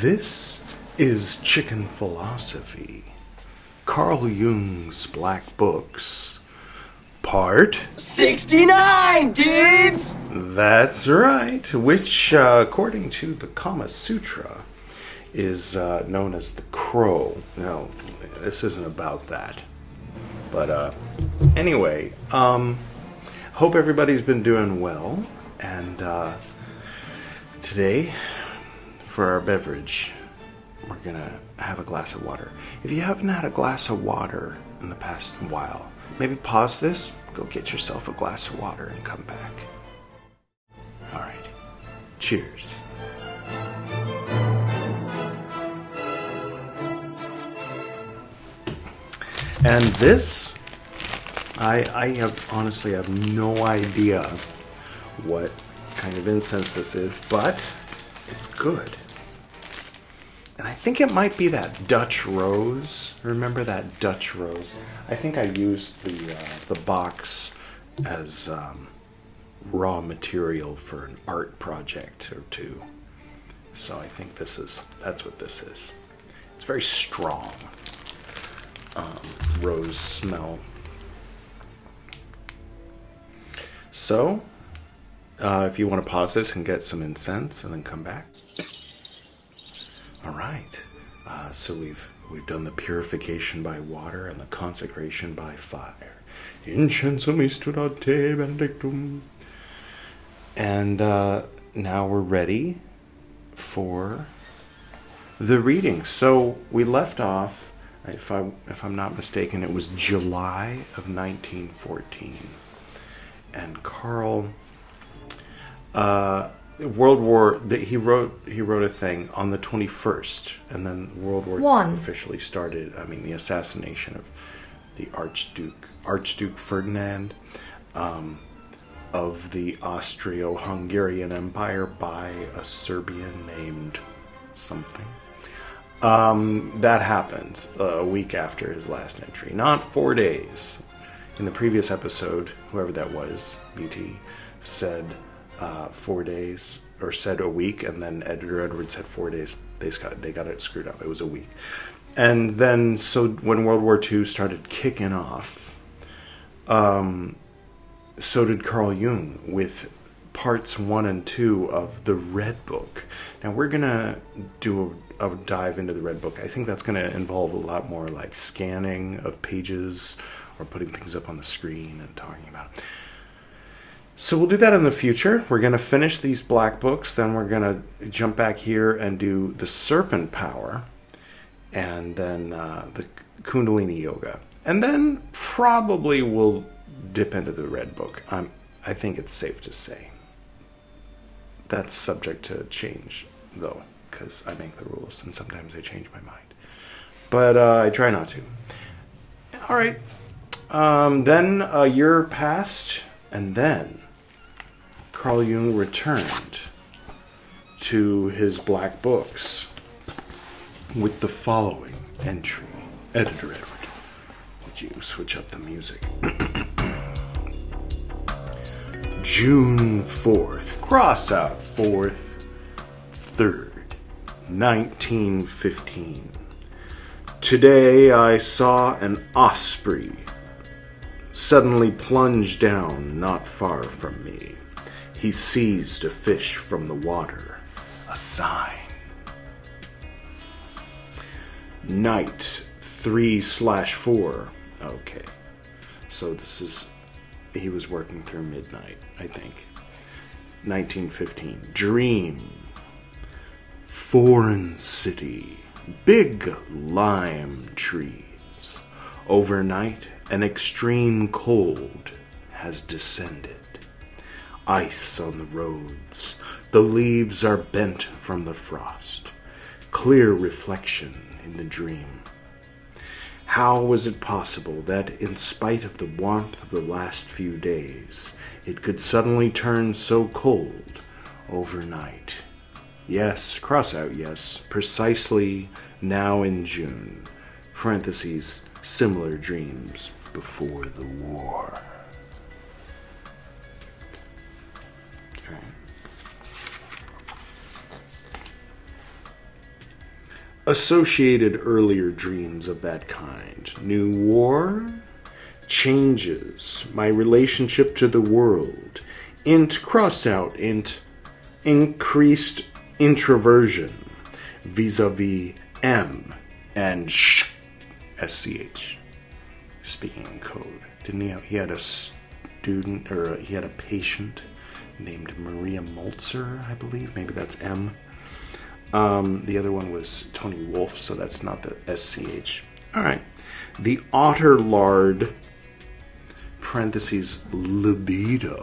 This is Chicken Philosophy, Carl Jung's Black Books, Part 69, dudes! That's right, which, according to the Kama Sutra, is known as the crow. Now, this isn't about that. But anyway, hope everybody's been doing well. And today, for our beverage, we're going to have a glass of water. If you haven't had a glass of water in the past while, maybe pause this, go get yourself a glass of water and come back. All right. Cheers. And this, I honestly have no idea what kind of incense this is, but it's good. And I think it might be that Dutch rose. Remember that Dutch rose? I think I used the box as raw material for an art project or two. So I think that's what this is. It's very strong. Rose smell. So, if you want to pause this and get some incense and then come back. All right. So we've done the purification by water and the consecration by fire. Incensum isturat te benedictum. And now we're ready for the reading. So we left off, if I'm not mistaken, it was July of 1914. And Carl, World War, he wrote a thing on the 21st, and then World War II officially started. I mean, the assassination of the Archduke Ferdinand of the Austro-Hungarian Empire by a Serbian named something. That happened a week after his last entry, not 4 days. In the previous episode, whoever that was, BT, said 4 days, or said a week, and then Editor Edwards said 4 days. They got it screwed up. It was a week. And then, so when World War II started kicking off, so did Carl Jung with parts 1 and 2 of the Red Book. Now we're going to do a dive into the Red Book. I think that's going to involve a lot more like scanning of pages or putting things up on the screen and talking about it. So we'll do that in the future. We're going to finish these black books. Then we're going to jump back here and do the Serpent Power. And then the Kundalini Yoga. And then probably we'll dip into the Red Book. I think it's safe to say. That's subject to change, though, because I make the rules and sometimes I change my mind. But I try not to. All right. Then a year passed, and then Carl Jung returned to his black books with the following entry. Editor Edward, would you switch up the music? June 4th, cross out 4th, 3rd, 1915. Today I saw an osprey suddenly plunged down not far from me. He seized a fish from the water, a sign. Night 3/4. Okay, so he was working through midnight, I think. 1915. Dream. Foreign city. Big lime trees. Overnight, an extreme cold has descended. Ice on the roads. The leaves are bent from the frost. Clear reflection in the dream. How was it possible that, in spite of the warmth of the last few days, it could suddenly turn so cold overnight? Yes, cross out yes, precisely now in June. Parentheses, similar dreams before the war. Okay. associated earlier dreams of that kind. New war, changes, my relationship to the world, int crossed out, int increased introversion, vis-a-vis M and sh, SCH. Speaking in code. Didn't he had a student, or he had a patient named Maria Molzer, I believe. Maybe that's M. The other one was Tony Wolf, so that's not the SCH. All right. The otter lard, parentheses, libido,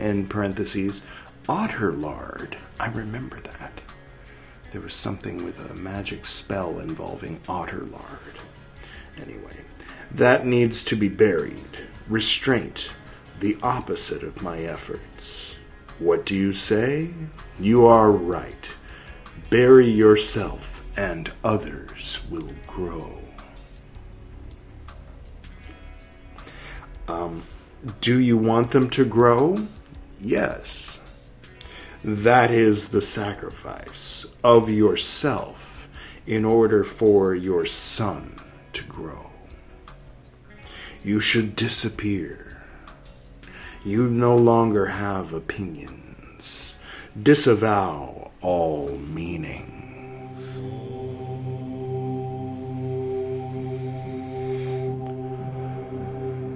in parentheses, otter lard. I remember that. There was something with a magic spell involving otter lard. Anyway, that needs to be buried. Restraint, the opposite of my efforts. What do you say? You are right. Bury yourself and others will grow. Do you want them to grow? Yes. That is the sacrifice of yourself in order for your son to grow. You should disappear. You no longer have opinions. Disavow all meaning.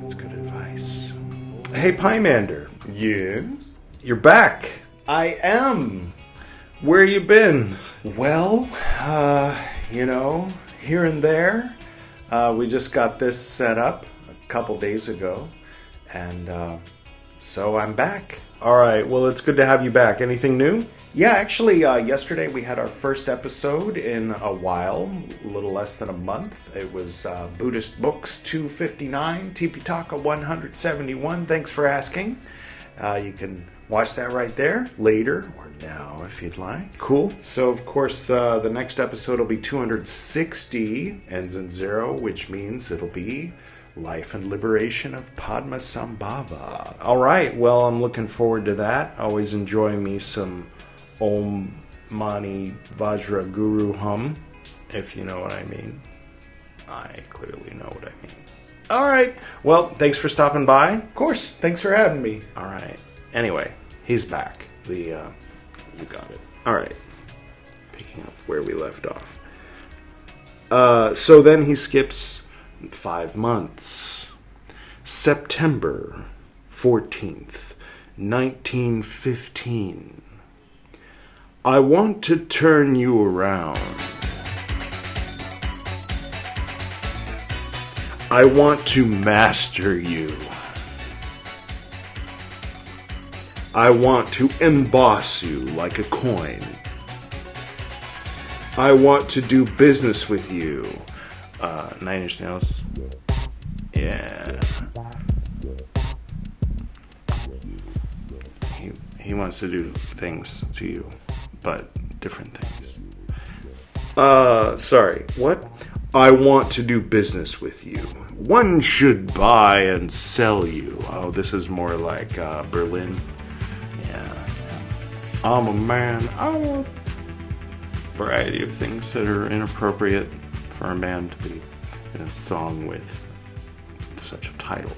That's good advice. Hey, Pymander. Yes? You're back. I am. Where you been? Well, here and there. We just got this set up a couple days ago. And so I'm back. All right. Well, it's good to have you back. Anything new? Yeah, actually, yesterday we had our first episode in a while, a little less than a month. It was Buddhist Books 259, Tipitaka 171. Thanks for asking. You can watch that right there later or now if you'd like. Cool. So, of course, the next episode will be 260, ends in 0, which means it'll be Life and Liberation of Padmasambhava. All right. Well, I'm looking forward to that. Always enjoy me some Om Mani Vajra Guru hum, if you know what I mean. I clearly know what I mean. All right. Well, thanks for stopping by. Of course. Thanks for having me. All right. Anyway, he's back. You got it. All right. Picking up where we left off. So then he skips 5 months. September 14th, 1915. I want to turn you around. I want to master you. I want to emboss you like a coin. I want to do business with you. 9 Inch Nails. Yeah. He wants to do things to you, but different things. Sorry, what? I want to do business with you. One should buy and sell you. Oh, this is more like Berlin. Yeah. I'm a man. I want a variety of things that are inappropriate for a man to be in a song with such a title,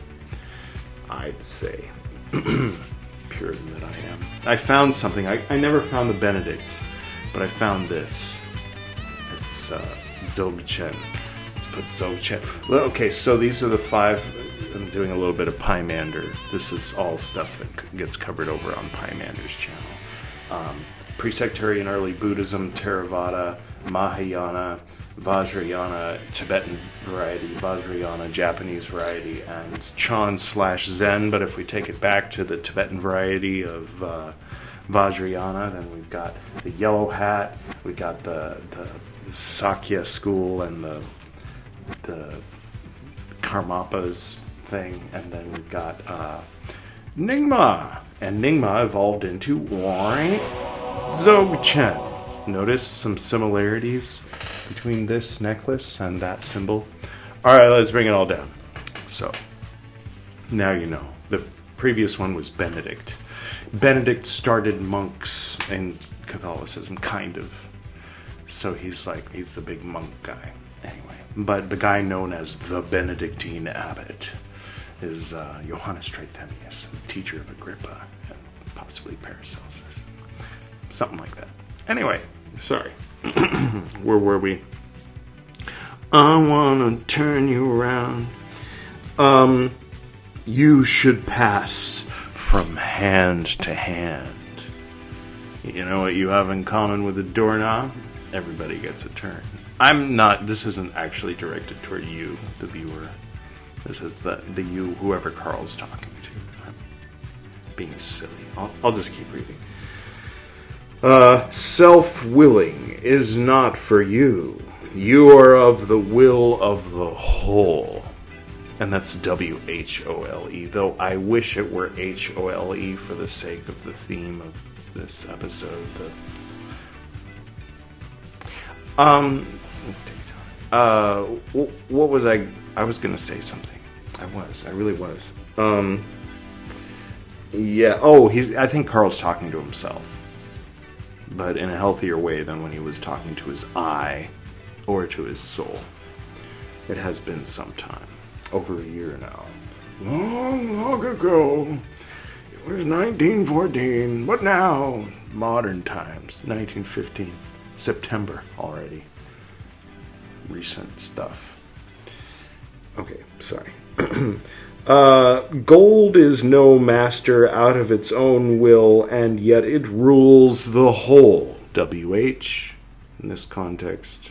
I'd say. Puritan that I am. I found something. I never found the Benedict, but I found this. It's Dzogchen. Let's put Dzogchen. Okay, so these are the 5. I'm doing a little bit of Pymander. This is all stuff that gets covered over on Pymander's channel. Pre-sectarian early Buddhism, Theravada, Mahayana, Vajrayana, Tibetan variety, Vajrayana, Japanese variety, and Chan/Zen. But if we take it back to the Tibetan variety of Vajrayana, then we've got the yellow hat, we've got the Sakya school and the Karmapas thing, and then we've got Nyingma. And Nyingma evolved into Dzogchen. Notice some similarities between this necklace and that symbol. Alright, let's bring it all down. So, now you know. The previous one was Benedict. Benedict started monks in Catholicism, kind of. So he's the big monk guy. Anyway, but the guy known as the Benedictine abbot is Johannes Trithemius, teacher of Agrippa and possibly Paracelsus. Something like that. Anyway, sorry. Where were we? I want to turn you around. You should pass from hand to hand. You know what you have in common with a doorknob? Everybody gets a turn. This isn't actually directed toward you, the viewer. This is the you, whoever Carl's talking to. I'm being silly. I'll just keep reading. Self-willing is not for you. You are of the will of the whole. And that's W-H-O-L-E, though I wish it were H-O-L-E for the sake of the theme of this episode. Let's take it down. What was I was going to say something. I really was. Yeah, I think Carl's talking to himself. But in a healthier way than when he was talking to his I or to his soul. It has been some time. Over a year now. Long ago. It was 1914. But now, modern times. 1915. September already. Recent stuff. Okay, sorry. Gold is no master out of its own will, and yet it rules the whole. WH in this context.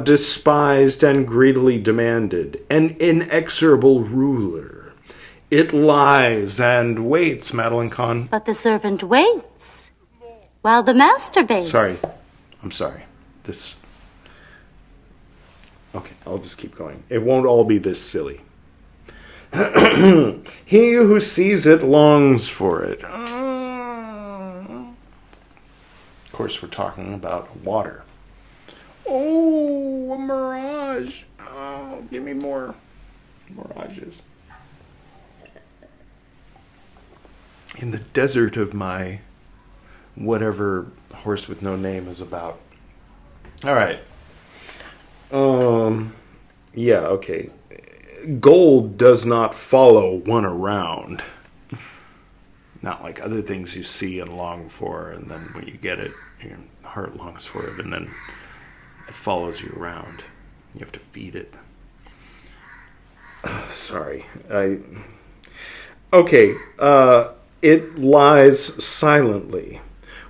Despised and greedily demanded, an inexorable ruler. It lies and waits, Madeline Kahn. But the servant waits, while the master waits. Sorry. I'm sorry. Okay, I'll just keep going. It won't all be this silly. He who sees it longs for it. Of course, we're talking about water. Oh, a mirage. Oh, give me more mirages. In the desert of my whatever horse with no name is about. All right. Yeah, okay. Gold does not follow one around. Not like other things you see and long for, and then when you get it, your heart longs for it, and then it follows you around. You have to feed it. Sorry. Okay. It lies silently,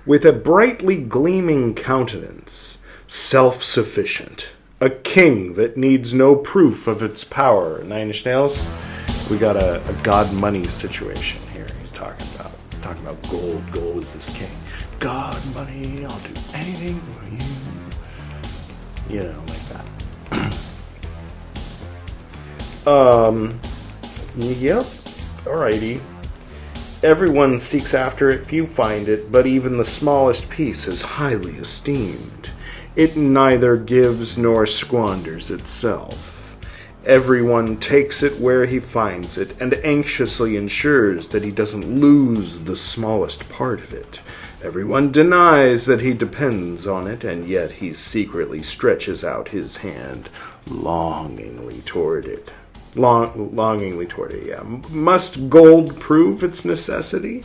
with a brightly gleaming countenance, self-sufficient, a king that needs no proof of its power. Nine Inch Nails, we got a God money situation here. He's talking about gold. Gold is this king. God money, I'll do anything for you. You know, like that. Yep. Alrighty. Everyone seeks after it, few find it, but even the smallest piece is highly esteemed. It neither gives nor squanders itself. Everyone takes it where he finds it, and anxiously ensures that he doesn't lose the smallest part of it. Everyone denies that he depends on it, and yet he secretly stretches out his hand longingly toward it. Longingly toward it, yeah. Must gold prove its necessity?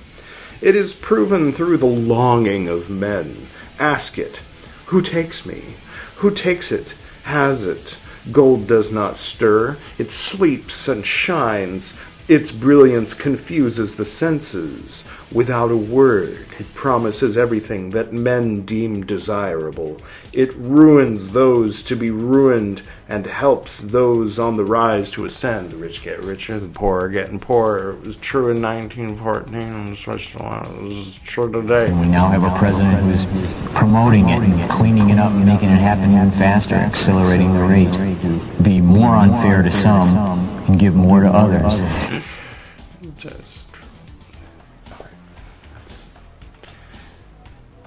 It is proven through the longing of men. Ask it. Who takes me? Who takes it? Has it? Gold does not stir. It sleeps and shines. Its brilliance confuses the senses. Without a word, it promises everything that men deem desirable. It ruins those to be ruined and helps those on the rise to ascend. The rich get richer, the poor are getting poorer. It was true in 1914, and it was true today. We now have a president who's promoting it and cleaning it up and making it happen even faster, accelerating the rate to be more unfair to some and give more to others. Just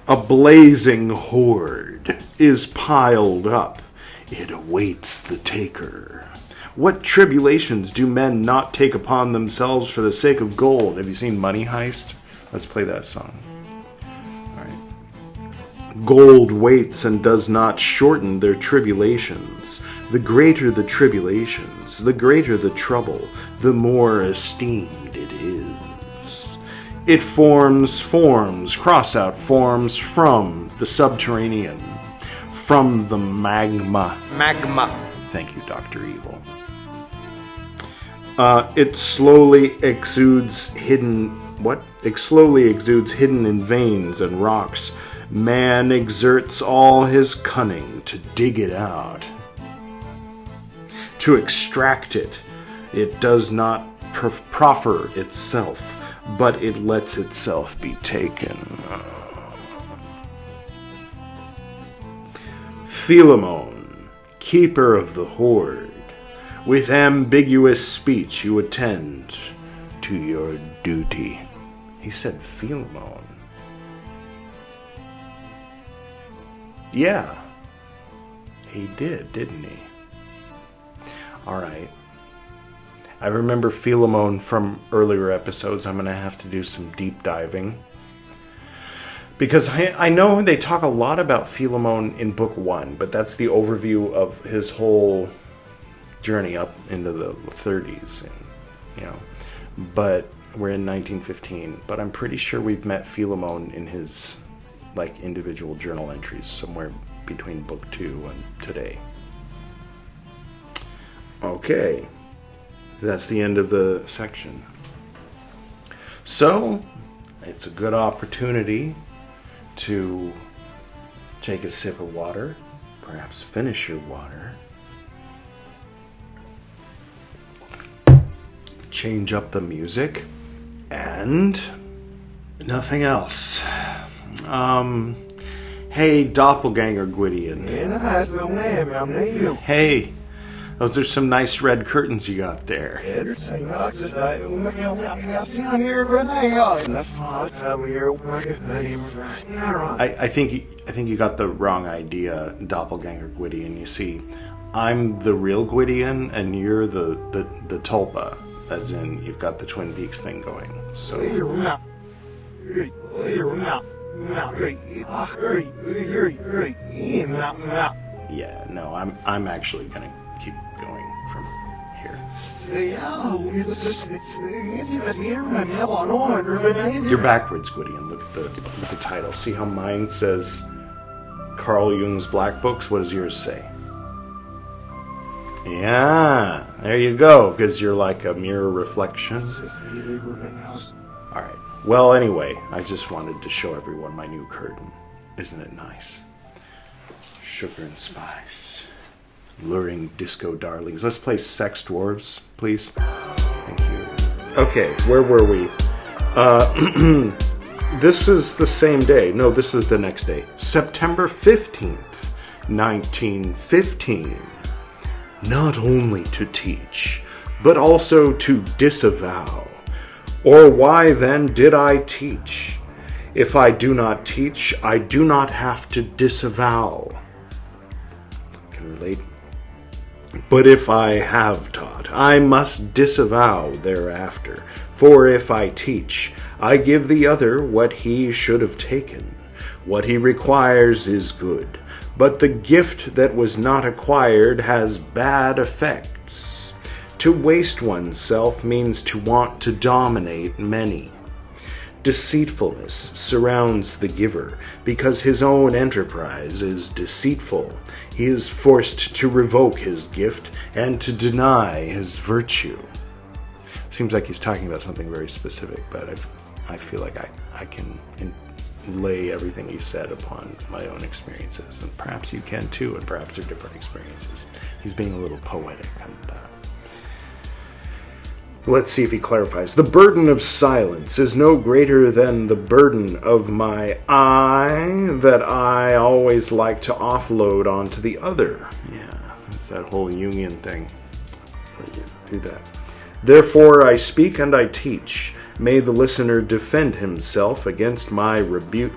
a blazing hoard is piled up. It awaits the taker. What tribulations do men not take upon themselves for the sake of gold? Have you seen Money Heist? Let's play that song. All right. Gold waits and does not shorten their tribulations. The greater the tribulations, the greater the trouble, the more esteemed it is. It forms forms, cross out forms from the subterranean, from the magma. Magma. Thank you, Dr. Evil. It slowly exudes hidden in veins and rocks. Man exerts all his cunning to dig it out. To extract it, it does not proffer itself, but it lets itself be taken. Philemon, keeper of the hoard, with ambiguous speech you attend to your duty. He said Philemon. Yeah, he did, didn't he? All right. I remember Philemon from earlier episodes. I'm going to have to do some deep diving. Because I know they talk a lot about Philemon in Book 1, but that's the overview of his whole journey up into the 30s. And, but we're in 1915. But I'm pretty sure we've met Philemon in his individual journal entries somewhere between Book 2 and today. Okay, that's the end of the section. So, it's a good opportunity to take a sip of water, perhaps finish your water, change up the music, and nothing else. Hey, doppelganger Gwydion. Hey, those are some nice red curtains you got there. I think you got the wrong idea, doppelganger Gwydion. You see, I'm the real Gwydion, and you're the tulpa, as in you've got the Twin Peaks thing going. So. Yeah, no, I'm actually gonna keep going from here. You're backwards, Gwydion. Look at the title. See how mine says Carl Jung's Black Books? What does yours say? Yeah, there you go, because you're like a mirror reflection. Alright. Well, anyway, I just wanted to show everyone my new curtain. Isn't it nice? Sugar and spice. Luring disco darlings. Let's play Sex Dwarves, please. Thank you. Okay, where were we? This is the same day. No, this is the next day. September 15th, 1915. Not only to teach, but also to disavow. Or why then did I teach? If I do not teach, I do not have to disavow. Can relate. But if I have taught, I must disavow thereafter. For if I teach, I give the other what he should have taken. What he requires is good, but the gift that was not acquired has bad effects. To waste oneself means to want to dominate many. Deceitfulness surrounds the giver, because his own enterprise is deceitful. He is forced to revoke his gift and to deny his virtue. Seems like he's talking about something very specific, but I feel like I can lay everything he said upon my own experiences, and perhaps you can too, and perhaps they're different experiences. He's being a little poetic, and let's see if he clarifies. The burden of silence is no greater than the burden of my I that I always like to offload onto the other. Yeah, that's that whole Jungian thing. Where you do that. Therefore I speak and I teach. May the listener defend himself against my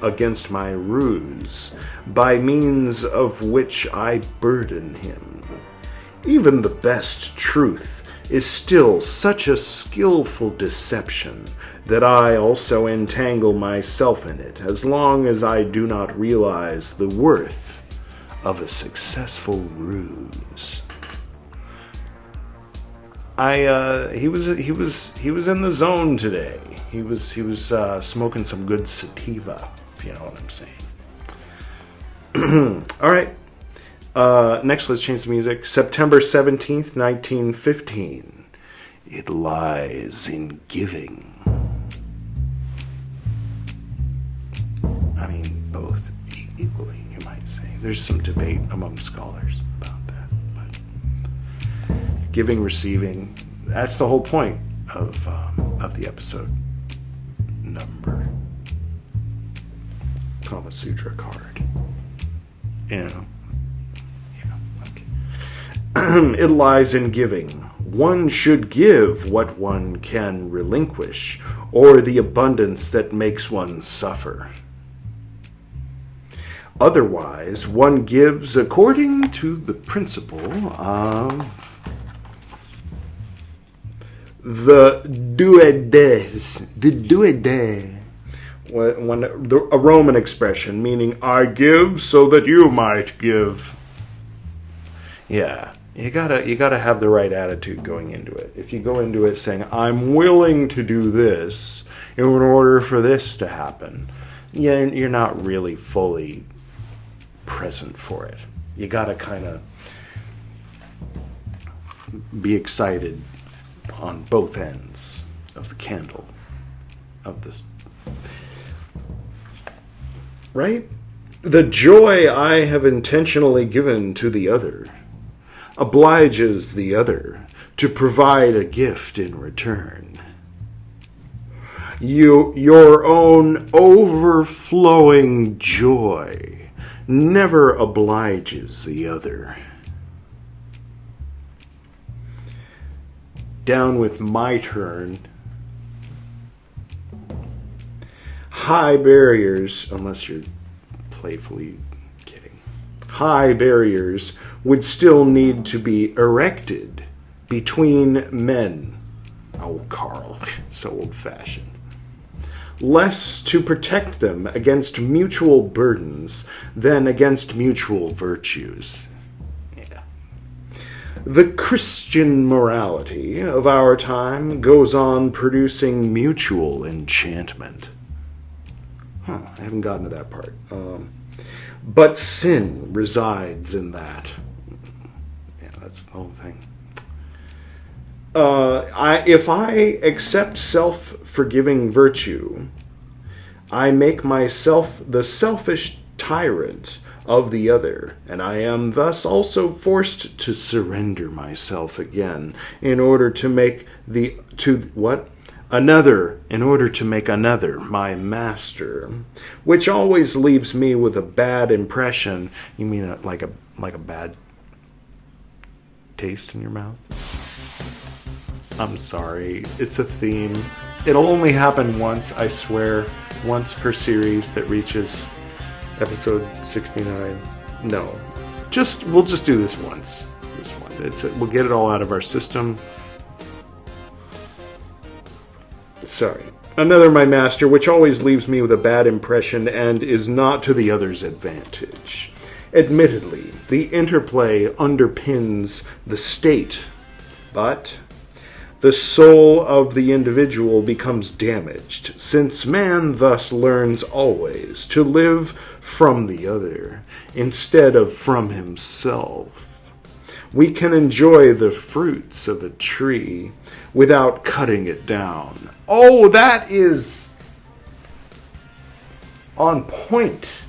against my ruse, by means of which I burden him. Even the best truth is still such a skillful deception that I also entangle myself in it as long as I do not realize the worth of a successful ruse. He was in the zone today. He was smoking some good sativa, if you know what I'm saying. All right. Next, let's change the music. September 17th, 1915. It lies in giving. I mean, both equally, you might say. There's some debate among scholars about that, but giving, receiving, that's the whole point of the episode number. Kama Sutra card. Okay. It lies in giving. One should give what one can relinquish, or the abundance that makes one suffer. Otherwise, one gives according to the principle of the duodes. The duodes. A Roman expression meaning I give so that you might give. Yeah, you gotta have the right attitude going into it. If you go into it saying I'm willing to do this in order for this to happen, yeah, you're not really fully present for it. You gotta kind of be excited on both ends of the candle of this. Right? The joy I have intentionally given to the other obliges the other to provide a gift in return. Your own overflowing joy never obliges the other. Down with my turn. High barriers, unless you're playfully kidding, high barriers would still need to be erected between men. Oh, Carl, so old-fashioned. Less to protect them against mutual burdens than against mutual virtues. Yeah. The Christian morality of our time goes on producing mutual enchantment. I haven't gotten to that part. But sin resides in that. Yeah, that's the whole thing. If I accept self-forgiving virtue, I make myself the selfish tyrant of the other, and I am thus also forced to surrender myself again in order to make another my master, which always leaves me with a bad impression. You mean like a bad taste in your mouth? I'm sorry, it's a theme. It'll only happen once, I swear, once per series that reaches episode 69. No, we'll just do this once. This one, we'll get it all out of our system. Sorry. Another my master, which always leaves me with a bad impression and is not to the other's advantage. Admittedly, the interplay underpins the state, but the soul of the individual becomes damaged, since man thus learns always to live from the other instead of from himself. We can enjoy the fruits of a tree without cutting it down. Oh, that is on point.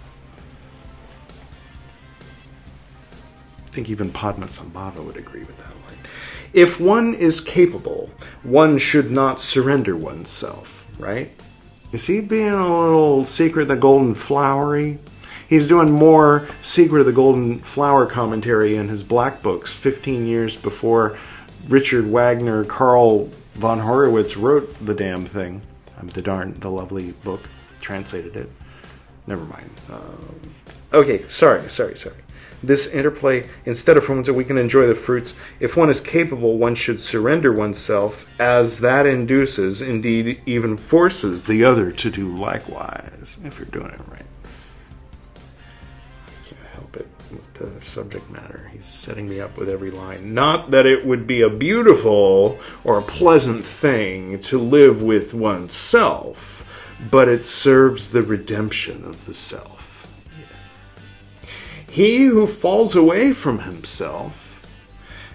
I think even Padmasambhava would agree with that line. If one is capable, one should not surrender oneself, right? Is he being a little Secret of the Golden Flowery? He's doing more Secret of the Golden Flower commentary in his black books 15 years before Richard Wagner, Karl von Horowitz wrote the damn thing. The lovely book. Translated it. Never mind. Okay, sorry. this interplay, instead of so we can enjoy the fruits. If one is capable, one should surrender oneself, as that induces, indeed even forces, the other to do likewise, if you're doing it right. I can't help it with the subject matter. He's setting me up with every line. Not that it would be a beautiful or a pleasant thing to live with oneself, but it serves the redemption of the self. He who falls away from himself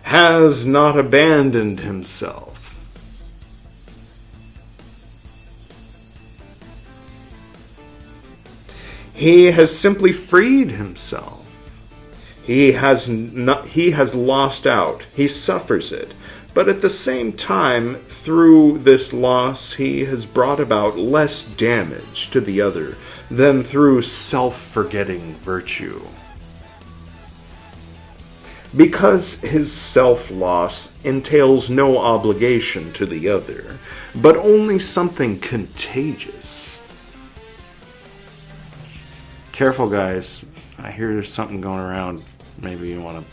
has not abandoned himself. He has simply freed himself. He has lost out. He suffers it. But at the same time, through this loss, he has brought about less damage to the other than through self-forgetting virtue. Because his self-loss entails no obligation to the other, but only something contagious. Careful, guys. I hear there's something going around. Maybe you want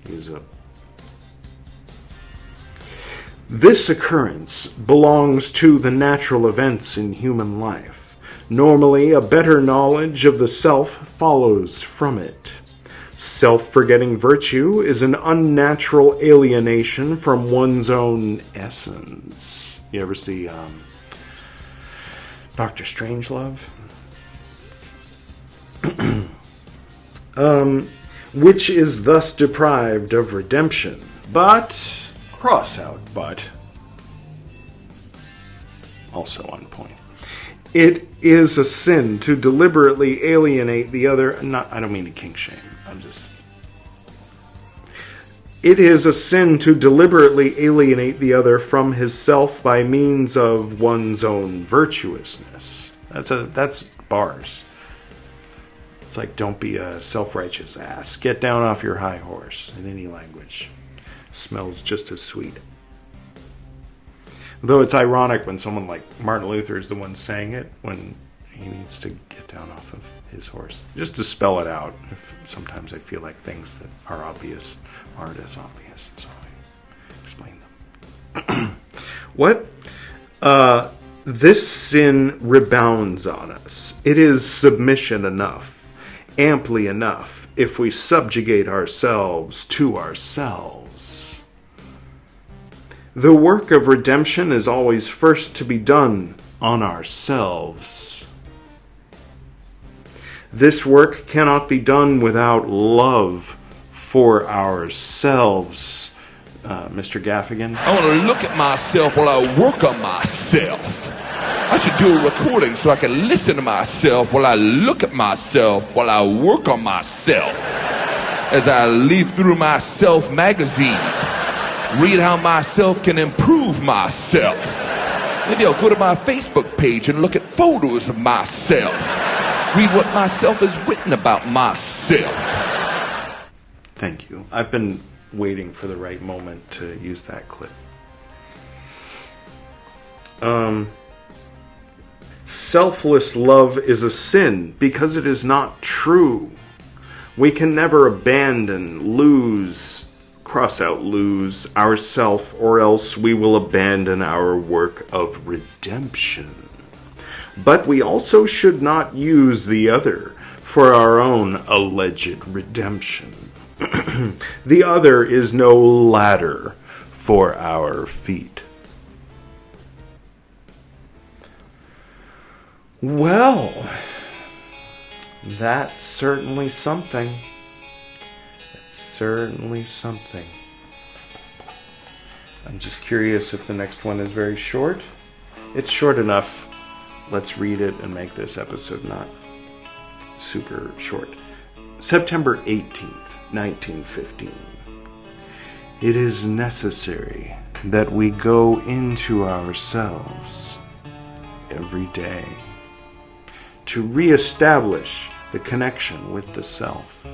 to use a... This occurrence belongs to the natural events in human life. Normally, a better knowledge of the self follows from it. Self-forgetting virtue is an unnatural alienation from one's own essence. You ever see Dr. Strangelove? Which is thus deprived of redemption. But, cross out but, also on point. It is a sin to deliberately alienate the other. I don't mean to kink shame. It is a sin to deliberately alienate the other from his self by means of one's own virtuousness. That's bars. It's like, don't be a self-righteous ass. Get down off your high horse in any language. Smells just as sweet. Though it's ironic when someone like Martin Luther is the one saying it, when he needs to get down off of his horse. Just to spell it out. Sometimes I feel like things that are obvious aren't as obvious, so I explain them. What? This sin rebounds on us. It is submission enough, amply enough, if we subjugate ourselves to ourselves. The work of redemption is always first to be done on ourselves. This work cannot be done without love for ourselves. Mr. Gaffigan? I want to look at myself while I work on myself. I should do a recording so I can listen to myself while I look at myself while I work on myself. As I leaf through myself magazine, read how myself can improve myself. Maybe I'll go to my Facebook page and look at photos of myself. Read what myself has written about myself. Thank you. I've been waiting for the right moment to use that clip. Selfless love is a sin because it is not true. We can never abandon, lose ourself, or else we will abandon our work of redemption. But we also should not use the other for our own alleged redemption. The other is no ladder for our feet. Well, that's certainly something. It's certainly something. I'm just curious if the next one is very short. It's short enough. Let's read it and make this episode not super short. September 18th, 1915. It is necessary that we go into ourselves every day to reestablish the connection with the self.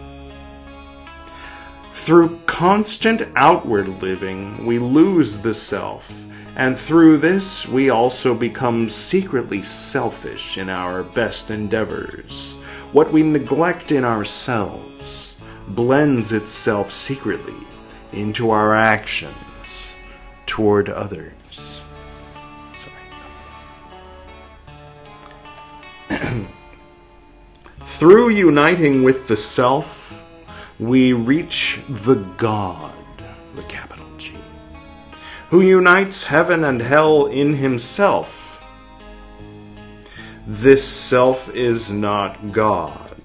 Through constant outward living, we lose the self, and through this we also become secretly selfish in our best endeavors. What we neglect in ourselves, blends itself secretly into our actions toward others. Through uniting with the self, we reach the God, the capital G, who unites heaven and hell in himself. This self is not God,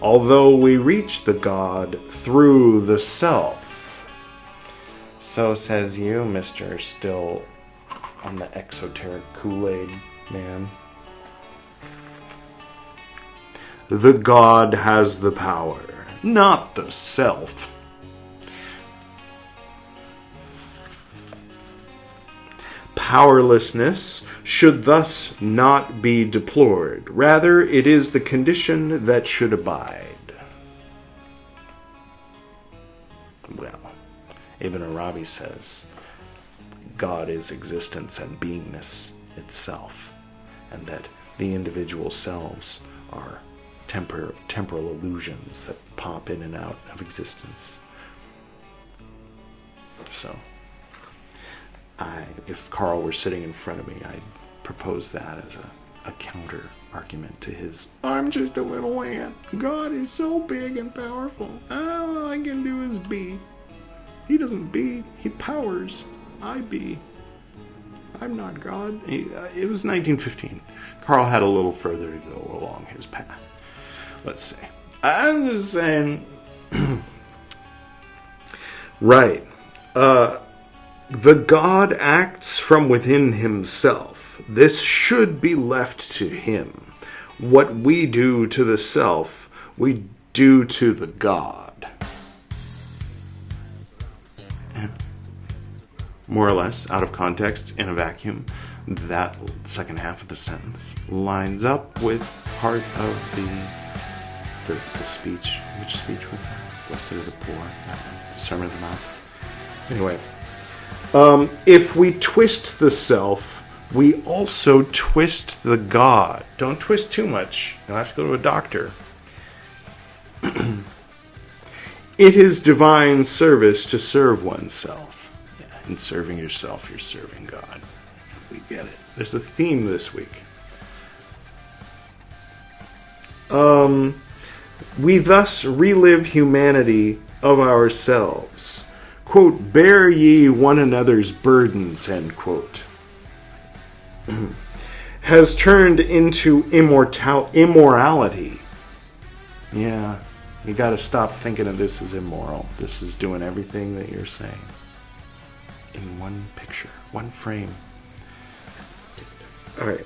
although we reach the God through the self. So says you, Mr. Still on the exoteric Kool-Aid man. The God has the power, not the self. Powerlessness should thus not be deplored. Rather, it is the condition that should abide. Well, Ibn Arabi says, God is existence and beingness itself, and that the individual selves are temporal illusions that pop in and out of existence. So, if Carl were sitting in front of me, I'd propose that as a counter argument to his, I'm just a little ant. God is so big and powerful. All I can do is be. He doesn't be. He powers. I be. I'm not God. It was 1915. Carl had a little further to go along his path. Let's see. I'm just saying. Right. The God acts from within himself. This should be left to him. What we do to the self, we do to the God. More or less, out of context, in a vacuum, that second half of the sentence lines up with part of the speech. Which speech was that? Blessed are the poor. The Sermon of the Mount. Anyway, if we twist the self, we also twist the God. Don't twist too much. You'll have to go to a doctor. It is divine service to serve oneself. In serving yourself, you're serving God. We get it. There's a theme this week. We thus relive humanity of ourselves. Quote, bear ye one another's burdens, end quote. Has turned into immorality. Yeah, you got to stop thinking of this as immoral. This is doing everything that you're saying. In one picture, one frame. All right.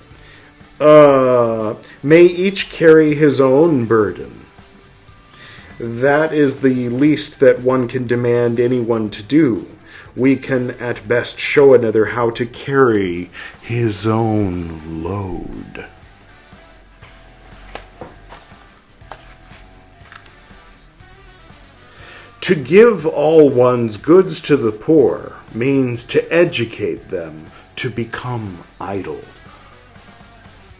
May each carry his own burden. That is the least that one can demand anyone to do. We can at best show another how to carry his own load. To give all one's goods to the poor means to educate them to become idle.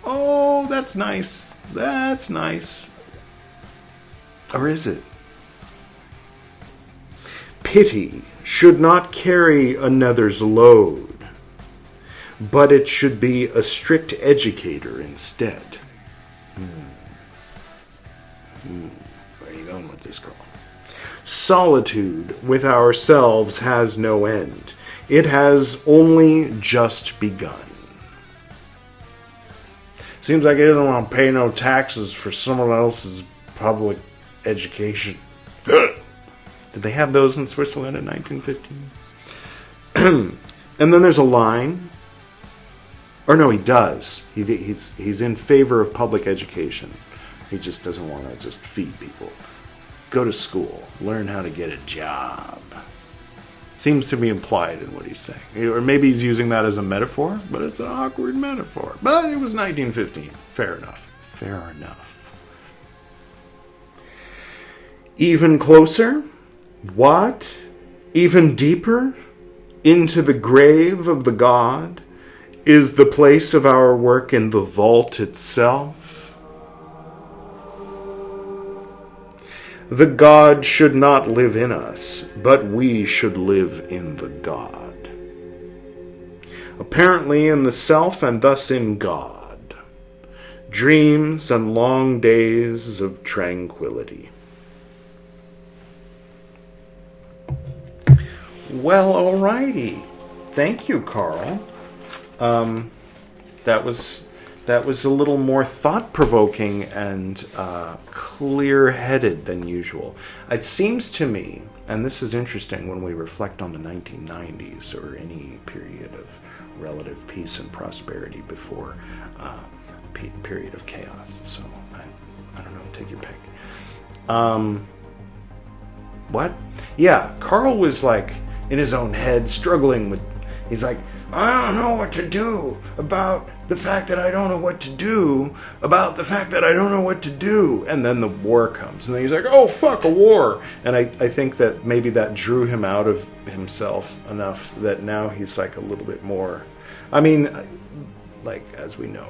Oh, that's nice. That's nice. Or is it? Pity should not carry another's load, but it should be a strict educator instead. Where are you going with this, Carl? Solitude with ourselves has no end. It has only just begun. Seems like he doesn't want to pay no taxes for someone else's public education. Did they have those in Switzerland in 1915? And then there's a line. Or no, he does. He's in favor of public education. He just doesn't want to just feed people. Go to school. Learn how to get a job. Seems to be implied in what he's saying. Or maybe he's using that as a metaphor, but it's an awkward metaphor. But it was 1915. Fair enough. Fair enough. Even closer? What? Even deeper? Into the grave of the God? Is the place of our work in the vault itself? The God should not live in us, but we should live in the God. Apparently in the self and thus in God. Dreams and long days of tranquility. Well, alrighty. Thank you, Carl. That was a little more thought-provoking and clear-headed than usual. It seems to me, and this is interesting when we reflect on the 1990s or any period of relative peace and prosperity before a period of chaos. So, I don't know, take your pick. What? Yeah, Carl was like in his own head struggling with, he's like, I don't know what to do about the fact that I don't know what to do about the fact that I don't know what to do. And then the war comes. And then he's like, oh, fuck, a war. And I think that maybe that drew him out of himself enough that now he's like a little bit more... I mean, like, as we know,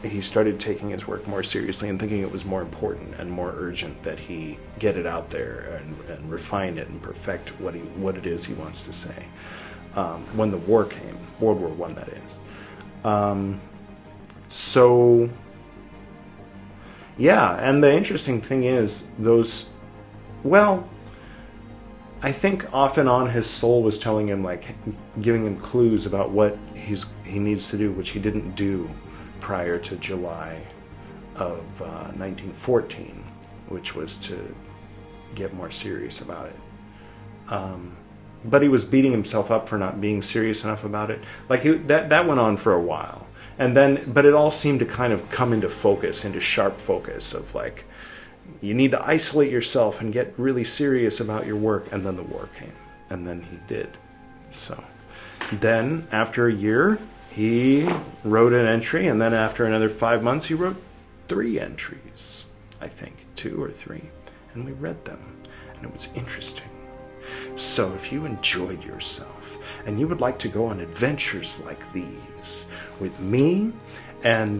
he started taking his work more seriously and thinking it was more important and more urgent that he get it out there and refine it and perfect what it is he wants to say. When the war came, World War I, that is. So, yeah, and the interesting thing is I think off and on his soul was telling him, like, giving him clues about what he needs to do, which he didn't do prior to July of 1914, which was to get more serious about it. But he was beating himself up for not being serious enough about it. Like, that went on for a while. But it all seemed to kind of come into focus, into sharp focus of, like, you need to isolate yourself and get really serious about your work. And then the war came. And then he did. So then, after a year, he wrote an entry. And then after another 5 months, he wrote 3 entries. I think 2 or 3. And we read them. And it was interesting. So if you enjoyed yourself and you would like to go on adventures like these with me and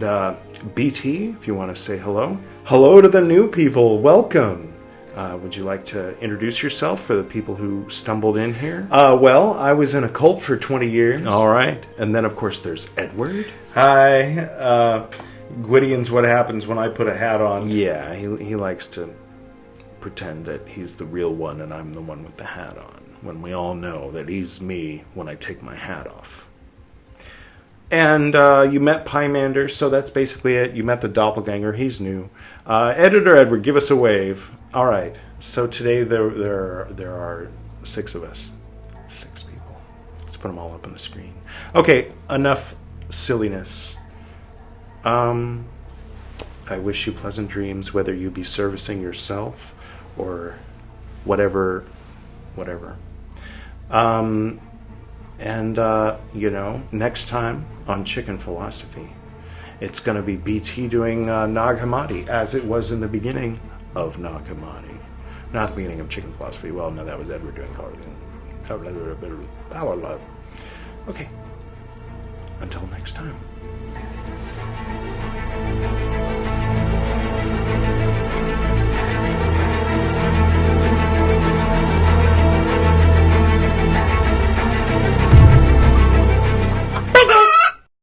BT, if you want to say hello. Hello to the new people. Welcome. Would you like to introduce yourself for the people who stumbled in here? Well, I was in a cult for 20 years. All right. And then, of course, there's Edward. Hi. Gwydion's what happens when I put a hat on. Yeah, he likes to pretend that he's the real one and I'm the one with the hat on, when we all know that he's me when I take my hat off. And you met Pymander, so that's basically it. You met the doppelganger, he's new. Editor Edward, give us a wave. All right, so today there are 6 of us. 6 people. Let's put them all up on the screen. Okay, enough silliness. I wish you pleasant dreams, whether you be servicing yourself or whatever. Next time on Chicken Philosophy, it's going to be BT doing Nag Hammadi, as it was in the beginning of Nag Hammadi. Not the beginning of Chicken Philosophy. Well, no, that was Edward doing Carlton. Okay. Until next time.